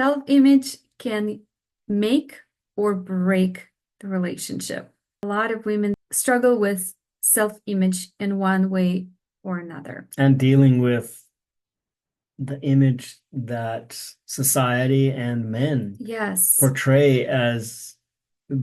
Self-image can make or break the relationship. A lot of women struggle with self-image in one way or another. And dealing with the image that society and men Yes. portray as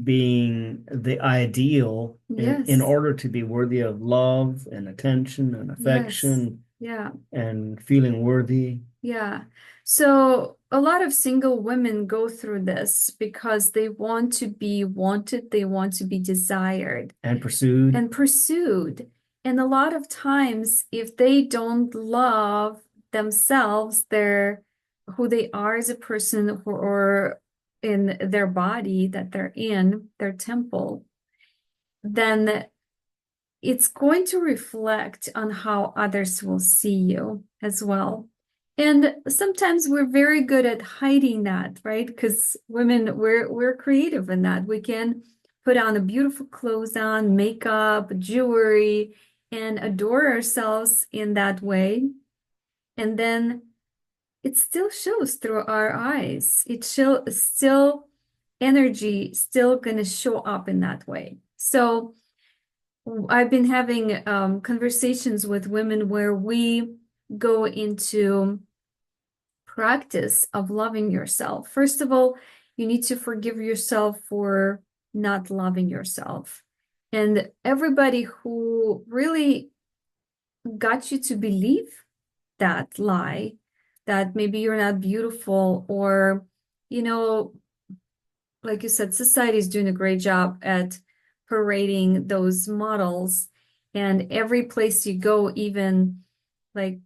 being the ideal in Yes. order to be worthy of love and attention and Yes. affection Yeah. and feeling worthy. Yeah. So a lot of single women go through this because they want to be wanted, they want to be desired And pursued. and pursued. And a lot of times, if they don't love themselves, their who they are as a person or in their body that they're in, their temple, then it's going to reflect on how others will see you as well. And sometimes we're very good at hiding that, right? Because women, we're creative in that. We can put on a beautiful clothes on, makeup, jewelry, and adore ourselves in that way. And then it still shows through our eyes. Still energy still gonna show up in that way. So I've been having conversations with women where we go into practice of loving yourself. First of all, you need to forgive yourself for not loving yourself. And everybody who really got you to believe that lie, that maybe you're not beautiful, or, you know, like you said, society is doing a great job at parading those models. And every place you go, even like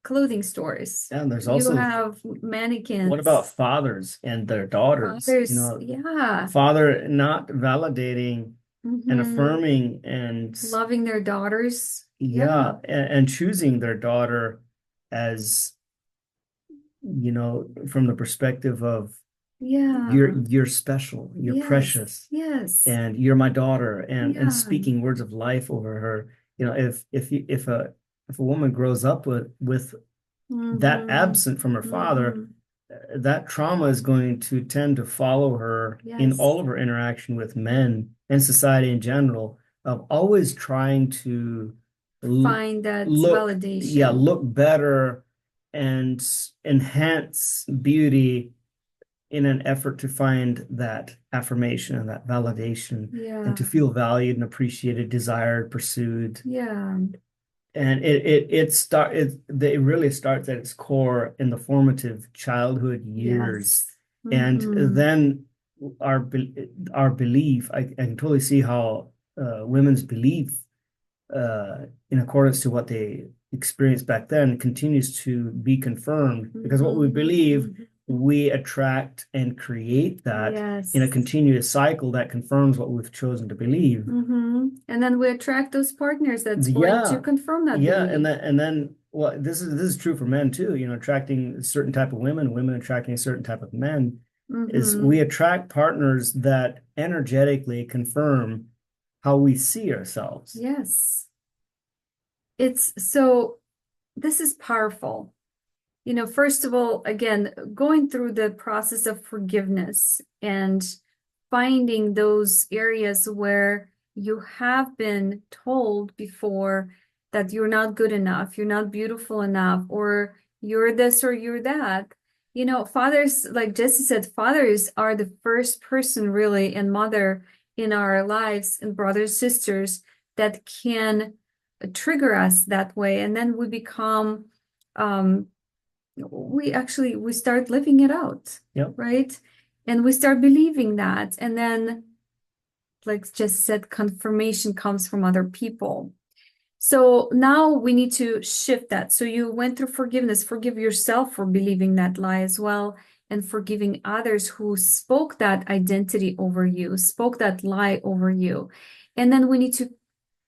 clothing stores, And there's you also, have what about mannequins, fathers and their daughters? fathers. Yeah. Father not validating and Hmm. affirming and Loving their daughters. Yeah. yeah, and choosing their daughter as, from the perspective of Yeah. you're special, you're Yes. precious, Yes. and you're my daughter, and Yeah. speaking words of life over her. If a woman grows up with that Hmm. absent from her father, Hmm. that trauma is going to tend to follow her in Yes. all of her interaction with men and society in general, of always trying to Find that look, yeah, validation. look better and enhance beauty in an effort to find that affirmation and that validation and Yeah. to feel valued and appreciated, desired, pursued. Yeah. And it really starts at its core in the formative childhood years. Yes. And Hmm. then our belief, I can totally see how women's belief, in accordance to what they experienced back then, continues to be confirmed, because what we Hmm. believe, Hmm. we attract and create that in a Yes. continuous cycle that confirms what we've chosen to believe. Hmm. And then we attract those partners that's going to Yeah, confirm that yeah, belief. and then well, this is true for men too. Attracting a certain type of women, women attracting a certain type of men, is we Hmm. attract partners that energetically confirm how we see ourselves. Yes. It's so, this is powerful. First of all, again, going through the process of forgiveness and finding those areas where you have been told before that you're not good enough, you're not beautiful enough, or you're this or you're that. Fathers, like Jesse said, fathers are the first person really and mother in our lives, and brothers, sisters that can trigger us that way. And then we become um, we start living it out, Yep. right? And we start believing that. And then, like just said, confirmation comes from other people. So now we need to shift that. So you went through forgiveness, forgive yourself for believing that lie as well, and forgiving others who spoke that identity over you, spoke that lie over you. And then we need to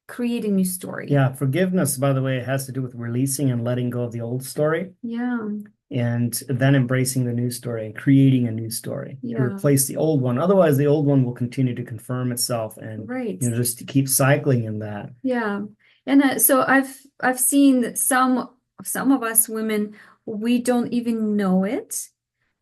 create a new story. Yeah, forgiveness, by the way, has to do with releasing and letting go of the old story, Yeah, and then embracing the new story and creating a new story to yeah, replace the old one. Otherwise, the old one will continue to confirm itself and right. just to keep cycling in that. Yeah. And so I've seen some of us women, we don't even know it,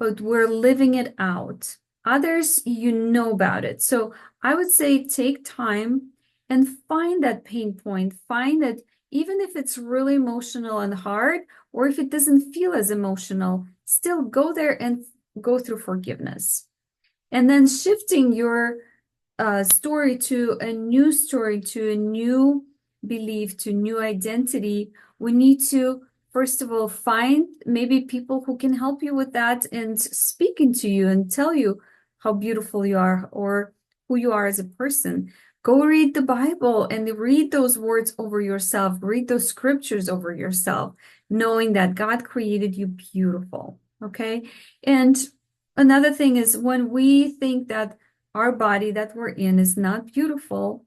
but we're living it out. Others, you know about it. So I would say take time and find that pain point. Find that even if it's really emotional and hard, or if it doesn't feel as emotional, still go there and go through forgiveness. And then shifting your story to a new story, to a new belief, to new identity, we need to, first of all, find maybe people who can help you with that and speaking to you and tell you how beautiful you are or who you are as a person. Go read the Bible and read those words over yourself, read those scriptures over yourself, knowing that God created you beautiful. Okay. And another thing is when we think that our body that we're in is not beautiful,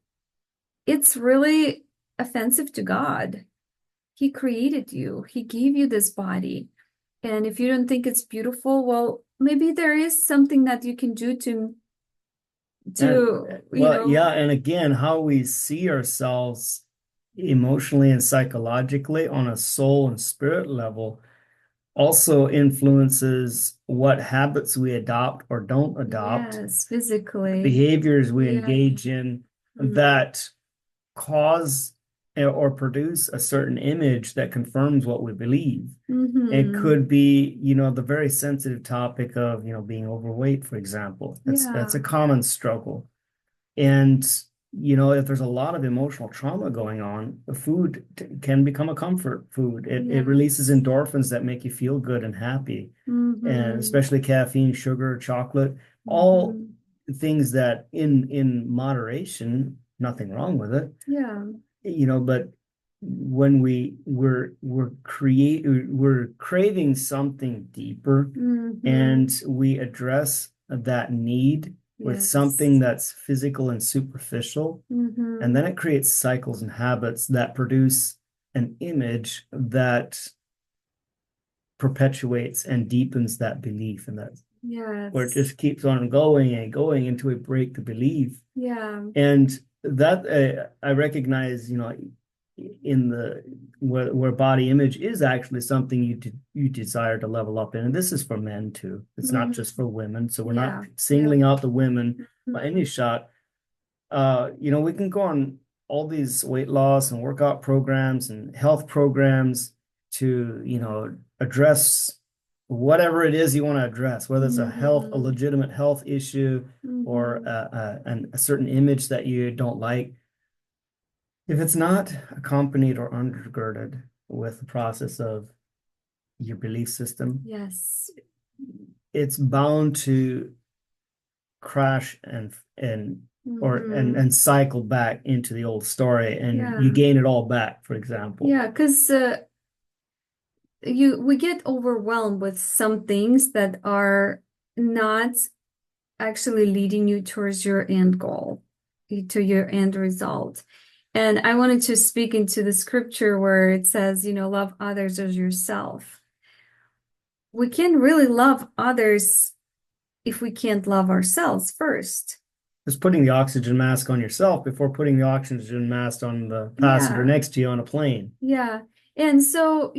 it's really offensive to God. He created you, He gave you this body. And if you don't think it's beautiful, well, maybe there is something that you can do And to, well, yeah, and again, how we see ourselves emotionally and psychologically on a soul and spirit level also influences what habits we adopt or don't adopt, yes, physically. behaviors we Yeah. engage in Mm. that cause or produce a certain image that confirms what we believe. It Mm-hmm. could be, the very sensitive topic of, being overweight, for example. That's Yeah. a common struggle. And, if there's a lot of emotional trauma going on, the food can become a comfort food. It releases Yes. endorphins that make you feel good and happy, and Mm-hmm. especially caffeine, sugar, chocolate, all Mm-hmm. things that in moderation, nothing wrong with it, Yeah. but when we're craving something deeper Mm-hmm. and we address that need with something Yes. that's physical and superficial, and Mm-hmm. then it creates cycles and habits that produce an image that perpetuates and deepens that belief, and that where it Yes. just keeps on going and going until we break the belief. Yeah. And that I recognize, in the where body image is actually something you desire to level up in, and this is for men too. It's not just Mm-hmm. for women, so we're not Yeah. Yeah. singling out the women by Mm-hmm. any shot. We can go on all these weight loss and workout programs and health programs to, address whatever it is you want to address, whether it's a Mm-hmm. legitimate health issue or Mm-hmm. a certain image that you don't like. If it's not accompanied or undergirded with the process of your belief system, Yes. it's bound to crash and Mm-hmm. cycle back into the old story, and you Yeah. gain it all back, for example. Yeah, because we get overwhelmed with some things that are not actually leading you towards your end goal, to your end result. And I wanted to speak into the scripture where it says, love others as yourself. We can't really love others if we can't love ourselves first. Just putting the oxygen mask on yourself before putting the oxygen mask on the passenger Yeah. next to you on a plane. Yeah. And so,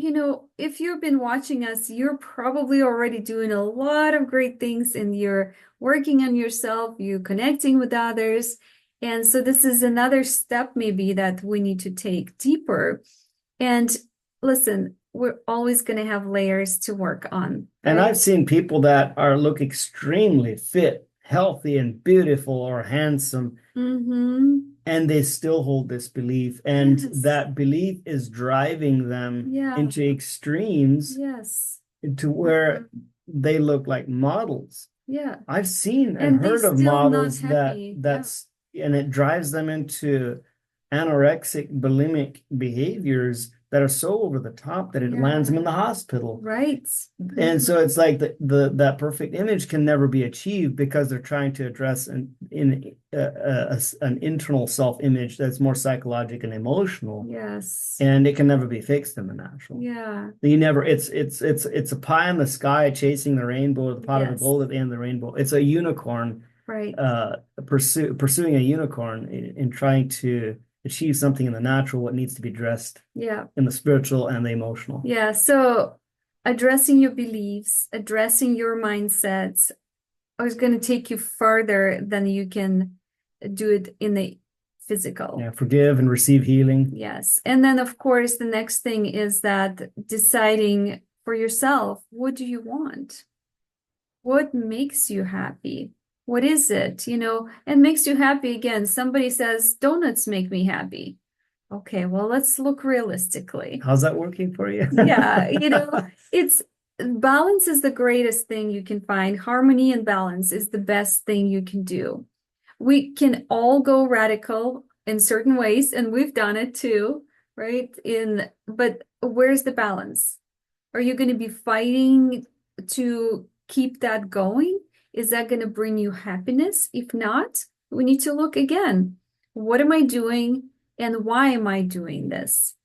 if you've been watching us, you're probably already doing a lot of great things and you're working on yourself, you're connecting with others. And so this is another step maybe that we need to take deeper. And listen, we're always going to have layers to work on, And right? I've seen people that look extremely fit, healthy, and beautiful or handsome, Mm-hmm. and they still hold this belief. And Yes. that belief is driving them Yeah. into extremes Yes. to Mm-hmm. where they look like models. Yeah. I've seen and And they heard of still not models happy. Yeah. and it drives them into anorexic, bulimic behaviors that are so over the top that it lands them Yeah. in the hospital. Right. And Mm-hmm. so it's like that perfect image can never be achieved because they're trying to address an internal self-image that's more psychological and emotional, Yes. and it can never be fixed in the natural. Yeah. You never, it's a pie in the sky chasing the rainbow, the pot of the Yes. gold at the end of the rainbow. It's a unicorn, Right. pursuing a unicorn in trying to achieve something in the natural, what needs to be dressed Yeah. in the spiritual and the emotional. Yeah. So addressing your beliefs, addressing your mindsets is going to take you farther than you can do it in the physical. Yeah, forgive and receive healing. Yes. And then, of course, the next thing is that deciding for yourself, what do you want? What makes you happy? What is it, and makes you happy again? Somebody says, donuts make me happy. Okay, well, let's look realistically. How's that working for you? Yeah, it's balance is the greatest thing you can find. Harmony and balance is the best thing you can do. We can all go radical in certain ways, and we've done it too, right? But where's the balance? Are you going to be fighting to keep that going? Is that going to bring you happiness? If not, we need to look again. What am I doing and why am I doing this?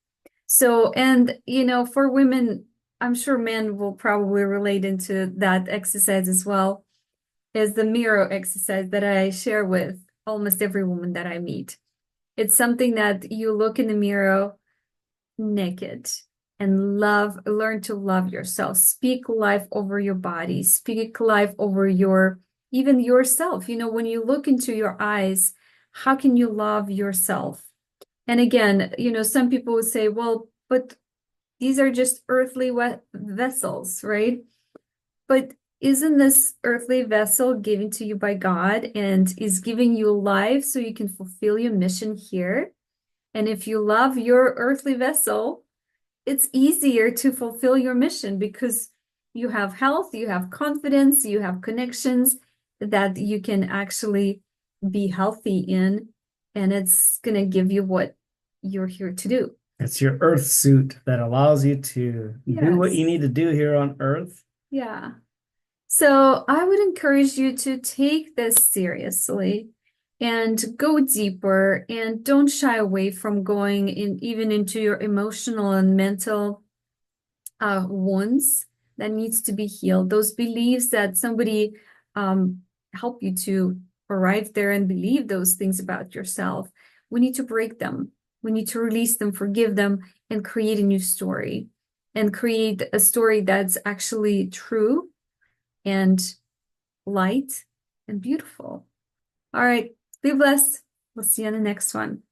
So, and for women, I'm sure men will probably relate into that exercise as well, is the mirror exercise that I share with almost every woman that I meet. It's something that you look in the mirror naked and learn to love yourself. Speak life over your body, speak life over even yourself. When you look into your eyes, how can you love yourself? And again, some people would say, well, but these are just earthly vessels, right? But isn't this earthly vessel given to you by God and is giving you life so you can fulfill your mission here? And if you love your earthly vessel, it's easier to fulfill your mission because you have health, you have confidence, you have connections that you can actually be healthy in, and it's going to give you what you're here to do. It's your earth suit that allows you to do what you Yes. need to do here on earth. Yeah. So I would encourage you to take this seriously and go deeper and don't shy away from going in even into your emotional and mental wounds that needs to be healed. Those beliefs that somebody help you to arrive there and believe those things about yourself. We need to break them. We need to release them, forgive them, and create a new story and create a story that's actually true and light and beautiful. All right. Be blessed. We'll see you on the next one.